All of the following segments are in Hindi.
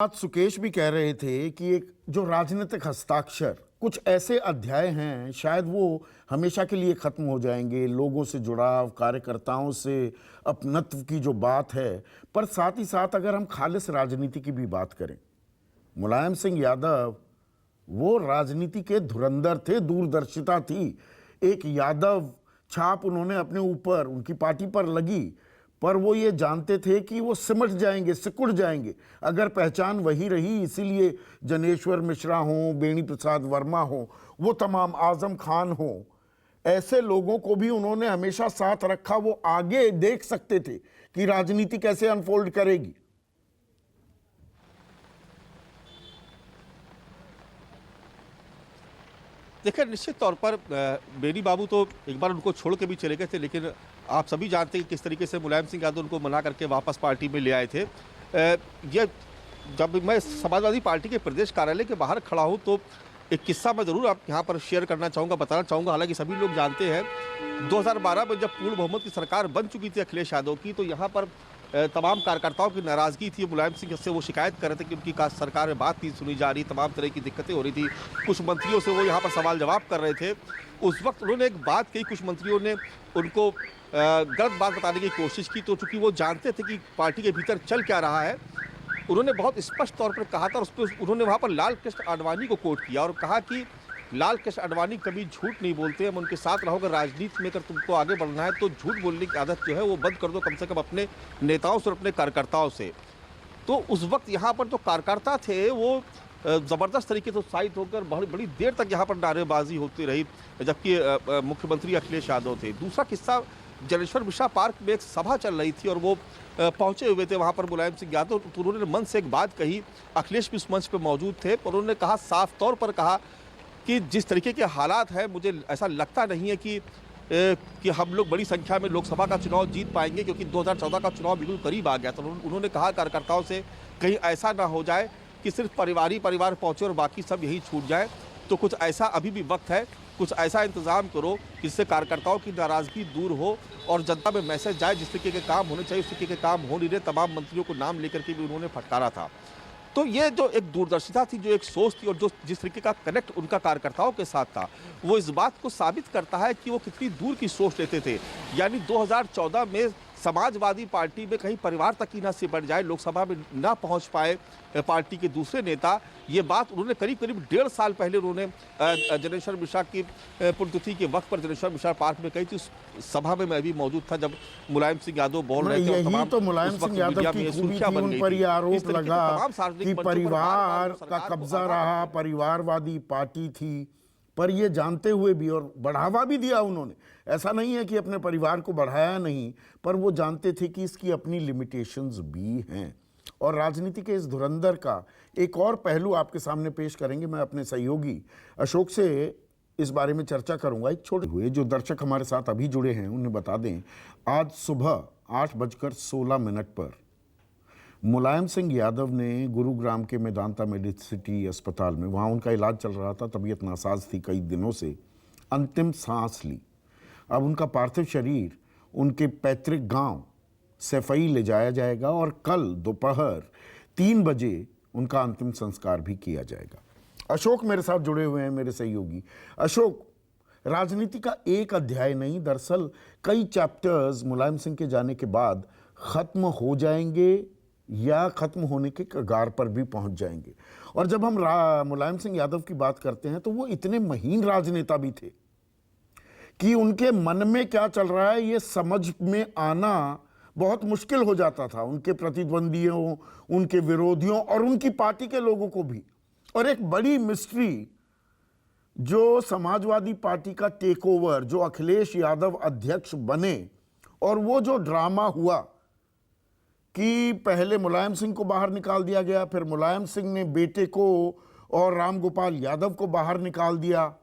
आज सुकेश भी कह रहे थे कि एक जो राजनीतिक हस्ताक्षर कुछ ऐसे अध्याय हैं, शायद वो हमेशा के लिए खत्म हो जाएंगे। लोगों से जुड़ाव, कार्यकर्ताओं से अपनत्व की जो बात है, पर साथ ही साथ अगर हम खालिस राजनीति की भी बात करें, मुलायम सिंह यादव वो राजनीति के धुरंधर थे, दूरदर्शिता थी। एक यादव छाप उन्होंने अपने ऊपर, उनकी पार्टी पर लगी, पर वो ये जानते थे कि वो सिमट जाएंगे, सिकुड़ जाएंगे अगर पहचान वही रही। इसीलिए जनेश्वर मिश्रा हो, बेणी प्रसाद वर्मा हो, वो तमाम आजम खान हो, ऐसे लोगों को भी उन्होंने हमेशा साथ रखा। वो आगे देख सकते थे कि राजनीति कैसे अनफोल्ड करेगी। देखिए, निश्चित तौर पर बेनी बाबू तो एक बार उनको छोड़ के भी चले गए थे, लेकिन आप सभी जानते हैं कि किस तरीके से मुलायम सिंह यादव उनको मना करके वापस पार्टी में ले आए थे। ये जब मैं समाजवादी पार्टी के प्रदेश कार्यालय के बाहर खड़ा हूँ तो एक किस्सा मैं ज़रूर आप यहाँ पर शेयर करना चाहूँगा, बताना चाहूँगा। हालांकि सभी लोग जानते हैं 2012 में जब पूर्ण बहुमत की सरकार बन चुकी थी अखिलेश यादव की, तो यहाँ पर तमाम कार्यकर्ताओं की नाराज़गी थी। मुलायम सिंह से वो शिकायत कर रहे थे कि उनकी सरकार में बात नहीं सुनी जा रही, तमाम तरह की दिक्कतें हो रही थी। कुछ मंत्रियों से वो यहाँ पर सवाल जवाब कर रहे थे। उस वक्त उन्होंने एक बात कही, कुछ मंत्रियों ने उनको गलत बात बताने की कोशिश की, तो चूंकि वो जानते थे कि पार्टी के भीतर चल क्या रहा है, उन्होंने बहुत स्पष्ट तौर पर कहा था। और उस पर उन्होंने वहाँ पर लाल कृष्ण आडवाणी को कोट किया और कहा कि लाल कृष्ण आडवाणी कभी झूठ नहीं बोलते, हम उनके साथ रहोगे। राजनीति में अगर तुमको आगे बढ़ना है तो झूठ बोलने की आदत जो है वो बंद कर दो, कम से कम अपने नेताओं से और अपने कार्यकर्ताओं से। तो उस वक्त यहाँ पर जो कार्यकर्ता थे वो ज़बरदस्त तरीके से उत्साहित होकर बड़ी देर तक यहाँ पर नारेबाजी होती रही, जबकि मुख्यमंत्री अखिलेश यादव थे। दूसरा किस्सा, जनेश्वर मिश्रा पार्क में एक सभा चल रही थी और वो पहुंचे हुए थे वहाँ पर मुलायम सिंह यादव। तो उन्होंने मन से एक बात कही, अखिलेश भी उस मंच पर मौजूद थे, पर उन्होंने कहा, साफ तौर पर कहा कि जिस तरीके के हालात हैं, मुझे ऐसा लगता नहीं है कि हम लोग बड़ी संख्या में लोकसभा का चुनाव जीत पाएंगे, क्योंकि 2014 का चुनाव बिल्कुल करीब आ गया। तो उन्होंने कहा कार्यकर्ताओं से, कहीं ऐसा ना हो जाए कि सिर्फ परिवार पहुंचे और बाकी सब यही छूट जाए। तो कुछ ऐसा अभी भी वक्त है, कुछ ऐसा इंतजाम करो जिससे कार्यकर्ताओं की नाराजगी दूर हो और जनता में मैसेज जाए। जिस तरीके के काम होने चाहिए उस तरीके के काम हो नहीं रहे। तमाम मंत्रियों को नाम लेकर के भी उन्होंने फटकारा था। तो ये जो एक दूरदर्शिता थी, जो एक सोच थी और जो जिस तरीके का कनेक्ट उनका कार्यकर्ताओं के साथ था, वो इस बात को साबित करता है कि वो कितनी दूर की सोच लेते थे। यानी 2014 में समाजवादी पार्टी में कहीं परिवार तक ही ना सिमट जाए, लोकसभा में ना पहुंच पाए पार्टी के दूसरे नेता। ये बात उन्होंने करीब 1.5 साल पहले उन्होंने जनेश्वर मिश्रा की पुण्यतिथि के वक्त पर जनेश्वर मिश्रा पार्क में कही थी। उस सभा में मैं भी मौजूद था जब मुलायम सिंह यादव बोल रहे थे। यही तो मुलायम सिंह यादव की खूबी थी, उन पर यह आरोप लगा कि परिवार का कब्जा रहा, परिवारवादी पार्टी थी। पर ये जानते हुए भी, और बढ़ावा भी दिया उन्होंने, ऐसा नहीं है कि अपने परिवार को बढ़ाया नहीं, पर वो जानते थे कि इसकी अपनी लिमिटेशंस भी हैं। और राजनीति के इस धुरंधर का एक और पहलू आपके सामने पेश करेंगे। मैं अपने सहयोगी अशोक से इस बारे में चर्चा करूंगा। एक छोटे हुए जो दर्शक हमारे साथ अभी जुड़े हैं उन्हें बता दें, आज सुबह 8:16 पर मुलायम सिंह यादव ने गुरुग्राम के मेदांता मेडिसिटी अस्पताल में, वहाँ उनका इलाज चल रहा था, तबीयत नासाज थी कई दिनों से, अंतिम सांस ली। अब उनका पार्थिव शरीर उनके पैतृक गांव सैफई ले जाया जाएगा और कल दोपहर 3 बजे उनका अंतिम संस्कार भी किया जाएगा। अशोक मेरे साथ जुड़े हुए हैं, मेरे सहयोगी। अशोक, राजनीति का एक अध्याय नहीं, दरअसल कई चैप्टर्स मुलायम सिंह के जाने के बाद खत्म हो जाएंगे या खत्म होने के कगार पर भी पहुंच जाएंगे। और जब हम मुलायम सिंह यादव की बात करते हैं तो वो इतने महीन राजनेता भी थे कि उनके मन में क्या चल रहा है ये समझ में आना बहुत मुश्किल हो जाता था, उनके प्रतिद्वंदियों, उनके विरोधियों और उनकी पार्टी के लोगों को भी। और एक बड़ी मिस्ट्री, जो समाजवादी पार्टी का टेक ओवर, जो अखिलेश यादव अध्यक्ष बने और वो जो ड्रामा हुआ कि पहले मुलायम सिंह को बाहर निकाल दिया गया, फिर मुलायम सिंह ने बेटे को और रामगोपाल यादव को बाहर निकाल दिया,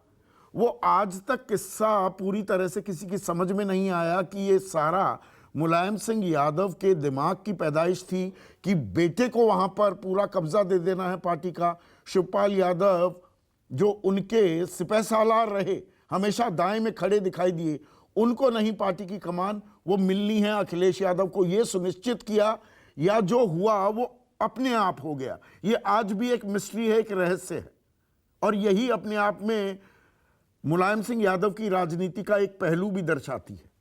वो आज तक किस्सा पूरी तरह से किसी की समझ में नहीं आया कि ये सारा मुलायम सिंह यादव के दिमाग की पैदाइश थी कि बेटे को वहाँ पर पूरा कब्जा दे देना है पार्टी का। शिवपाल यादव जो उनके सिपहसालार रहे, हमेशा दाएं में खड़े दिखाई दिए, उनको नहीं पार्टी की कमान, वो मिलनी है अखिलेश यादव को, ये सुनिश्चित किया। या जो हुआ वो अपने आप हो गया। ये आज भी एक मिस्ट्री है, एक रहस्य है, और यही अपने आप में मुलायम सिंह यादव की राजनीति का एक पहलू भी दर्शाती है।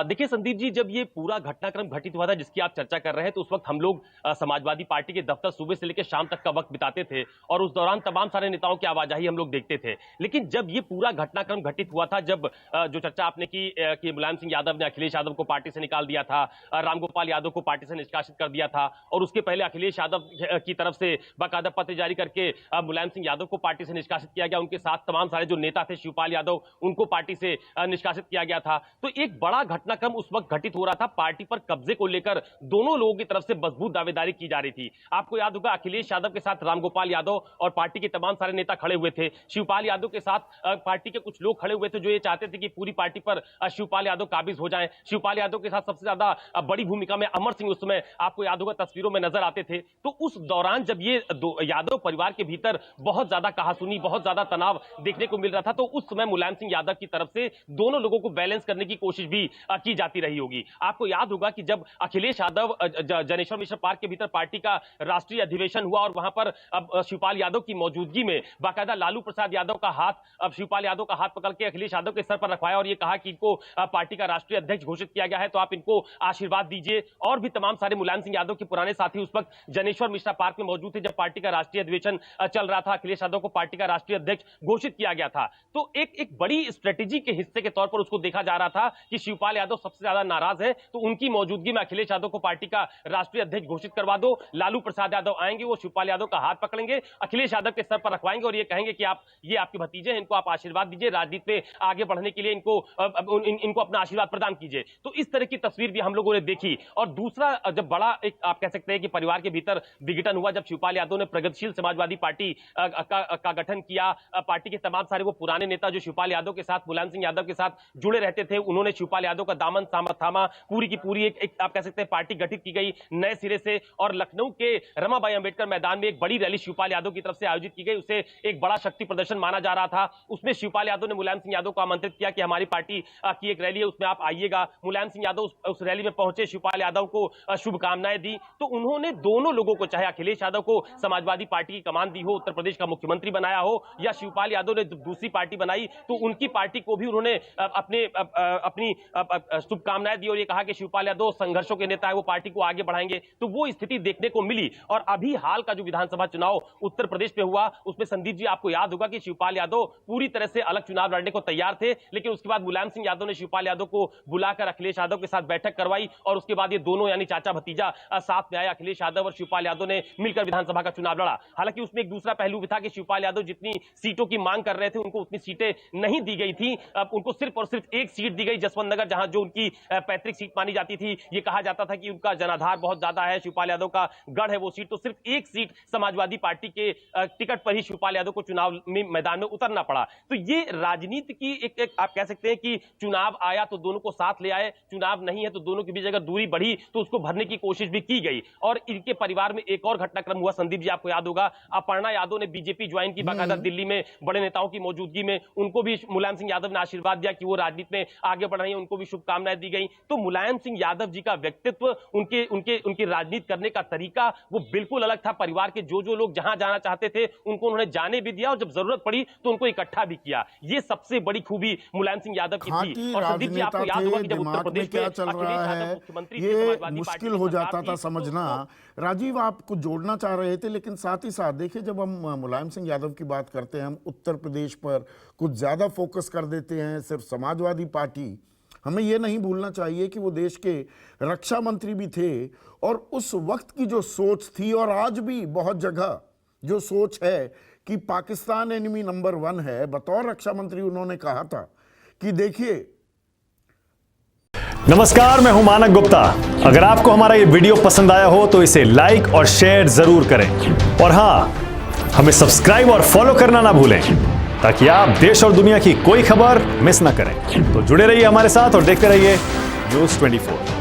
देखिए संदीप जी, जब ये पूरा घटनाक्रम घटित हुआ था जिसकी आप चर्चा कर रहे हैं, तो उस वक्त हम लोग समाजवादी पार्टी के दफ्तर सुबह से लेकर शाम तक का वक्त बिताते थे और उस दौरान तमाम सारे नेताओं की आवाजाही हम लोग देखते थे। लेकिन जब ये पूरा घटनाक्रम घटित हुआ था, जब जो चर्चा आपने की कि मुलायम सिंह यादव ने अखिलेश यादव को पार्टी से निकाल दिया था, रामगोपाल यादव को पार्टी से निष्कासित कर दिया था, और उसके पहले अखिलेश यादव की तरफ से बाकायदा पत्र जारी करके मुलायम सिंह यादव को पार्टी से निष्कासित किया गया। उनके साथ तमाम सारे जो नेता थे, शिवपाल यादव, उनको पार्टी से निष्कासित किया गया था। तो एक बड़ा घटनाक्रम उस वक्त घटित हो रहा था। पार्टी पर कब्जे को लेकर दोनों लोगों की तरफ से मजबूत दावेदारी की जा रही थी। आपको याद होगा अखिलेश यादव के साथ रामगोपाल यादव और पार्टी के तमाम सारे नेता खड़े हुए थे। शिवपाल यादव के साथ पार्टी के कुछ लोग खड़े हुए थे जो ये चाहते थे कि पूरी पार्टी पर शिवपाल यादव काबिज हो जाएं। शिवपाल यादव के साथ सबसे ज्यादा बड़ी भूमिका में अमर सिंह उस समय आपको याद होगा तस्वीरों में नजर आते थे। तो उस दौरान जब ये यादव परिवार के भीतर बहुत ज्यादा कहासुनी, बहुत ज्यादा तनाव देखने को मिल रहा था, तो उस समय मुलायम सिंह यादव की तरफ से दोनों लोगों को बैलेंस करने की कोशिश भी की जाती रही होगी। आपको याद होगा कि जब अखिलेश यादव जनेश्वर मिश्र पार्क के भीतर पार्टी का राष्ट्रीय अधिवेशन हुआ और वहां पर अब शिवपाल यादव की मौजूदगी में बाकायदा लालू प्रसाद यादव का हाथ, अब शिवपाल यादव का हाथ पकड़ के अखिलेश यादव के सर पर रखवाया और ये कहा कि इनको पार्टी का राष्ट्रीय अध्यक्ष घोषित किया गया है, तो आप इनको आशीर्वाद दीजिए। और भी तमाम सारे मुलायम सिंह यादव के पुराने साथी उस वक्त जनेश्वर मिश्रा पार्क में मौजूद थे जब पार्टी का राष्ट्रीय अधिवेशन चल रहा था। अखिलेश यादव को पार्टी का राष्ट्रीय अध्यक्ष घोषित किया गया था। तो एक बड़ी स्ट्रेटेजी के हिस्से के तौर पर उसको देखा जा रहा था कि शिवपाल यादव सबसे ज्यादा नाराज है, तो उनकी मौजूदगी में अखिलेश यादव को पार्टी का राष्ट्रीय अध्यक्ष घोषित करवा दो। लालू प्रसाद यादव आएंगे, वो शिवपाल यादव का हाथ पकड़ेंगे, अखिलेश यादव के सर पर रखवाएंगे और ये कहेंगे कि ये आपके भतीजे हैं, इनको आप आशीर्वाद दीजिए, राजनीति में आगे बढ़ने के लिए इनको अपना आशीर्वाद प्रदान कीजिए। तो इस तरह की तस्वीर भी हम लोगों ने देखी। और दूसरा जब बड़ा एक आप कह सकते हैं कि परिवार के भीतर विघटन हुआ, जब शिवपाल यादव ने प्रगतिशील समाजवादी पार्टी का गठन किया, पार्टी के तमाम सारे वो पुराने नेता जो शिवपाल यादव के साथ, मुलायम सिंह यादव के साथ जुड़े रहते थे, उन्होंने शिवपाल यादव का दामन थामा। पूरी की पूरी एक आप कह सकते हैं पार्टी गठित की गई नए सिरे से और लखनऊ के रमाबाई अंबेडकर मैदान में एक बड़ी रैली शिवपाल यादव की तरफ से आयोजित की गई। उसे एक बड़ा शक्ति प्रदर्शन माना जा रहा था। उसमें शिवपाल यादव ने मुलायम सिंह यादव को आमंत्रित किया कि हमारी पार्टी की एक रैली है, उसमें आप आइएगा। मुलायम सिंह यादव उस रैली में पहुंचे, शिवपाल यादव को शुभकामनाएं दी। तो उन्होंने दोनों लोगों को, चाहे अखिलेश यादव को समाजवादी पार्टी की कमान दी हो, उत्तर प्रदेश का मुख्यमंत्री बनाया हो, या शिवपाल यादव ने दूसरी पार्टी बनाई, तो उनकी पार्टी को भी उन्होंने अपनी शुभकामनाएं दी और ये कहा कि शिवपाल यादव संघर्षों के नेता है, वो पार्टी को आगे बढ़ाएंगे। तो वो स्थिति देखने को मिली। और अभी हाल का जो विधानसभा चुनाव उत्तर प्रदेश में हुआ, उसमें संदीप जी आपको याद होगा कि शिवपाल यादव पूरी तरह से अलग चुनाव लड़ने को तैयार थे, लेकिन उसके बाद मुलायम सिंह यादव ने शिवपाल यादव को बुलाकर अखिलेश यादव के साथ बैठक करवाई और उसके बाद ये दोनों यानी चाचा भतीजा साथ में आए। अखिलेश यादव और शिवपाल यादव ने मिलकर विधानसभा का चुनाव लड़ा। हालांकि उसमें एक दूसरा पहलू भी था कि शिवपाल यादव जितनी सीटों की मांग कर रहे थे, उनको उतनी सीटें नहीं दी गई थी। उनको सिर्फ और सिर्फ एक सीट दी गई, जसवंत नगर, जहां जो उनकी पैतृक सीट मानी जाती थी। ये कहा जाता था कि उनका जनाधार बहुत ज्यादा है, शिवपाल यादव का गढ़ है वो सीट। तो सिर्फ एक सीट समाजवादी पार्टी के टिकट पर ही शिवपाल यादव को चुनाव में मैदान में उतरना पड़ा। तो ये राजनीति की एक आप कह सकते हैं कि चुनाव आया तो दोनों को साथ ले आए, चुनाव नहीं है तो दोनों के बीच अगर दूरी बढ़ी तो उसको भरने की कोशिश भी की गई। और इनके परिवार में एक और घटनाक्रम हुआ संदीप जी, आपको याद होगा, अपर्णा यादव ने बीजेपी ज्वाइन की, बाकायदा दिल्ली में बड़े नेताओं की मौजूदगी में। उनको भी मुलायम सिंह यादव ने आशीर्वाद दिया कि वो राजनीति में आगे बढ़ रही है, उनको भी शुभकामनाएं दी गई। तो मुलायम सिंह यादव जी का व्यक्तित्व, उनकी राजनीति करने का तरीका वो बिल्कुल अलग था। परिवार के जो लोग जहां जाना चाहते थे उनको उन्होंने जाने भी दिया और जब जरूरत पड़ी तो उनको इकट्ठा भी किया। ये सबसे बड़ी खूबी मुलायम सिंह यादव की थी। और संदीप जी आपको याद होगा कि जब उत्तर प्रदेश में क्या चल रहा है, ये मुश्किल हो जाता था समझना। राजीव, आप कुछ जोड़ना चाह रहे थे, लेकिन साथ ही साथ देखिए, जब हम मुलायम सिंह यादव की बात करते हैं, हम उत्तर प्रदेश पर कुछ ज्यादा फोकस कर देते हैं, सिर्फ समाजवादी पार्टी। हमें यह नहीं भूलना चाहिए कि वो देश के रक्षा मंत्री भी थे और उस वक्त की जो सोच थी और आज भी बहुत जगह जो सोच है कि पाकिस्तान एनिमी नंबर 1 है, बतौर रक्षा मंत्री उन्होंने कहा था कि देखिए। नमस्कार, मैं हूं मानक गुप्ता। अगर आपको हमारा ये वीडियो पसंद आया हो तो इसे लाइक और शेयर जरूर करें और हां, हमें सब्सक्राइब और फॉलो करना ना भूलें ताकि आप देश और दुनिया की कोई खबर मिस ना करें। तो जुड़े रहिए हमारे साथ और देखते रहिए न्यूज़ 24।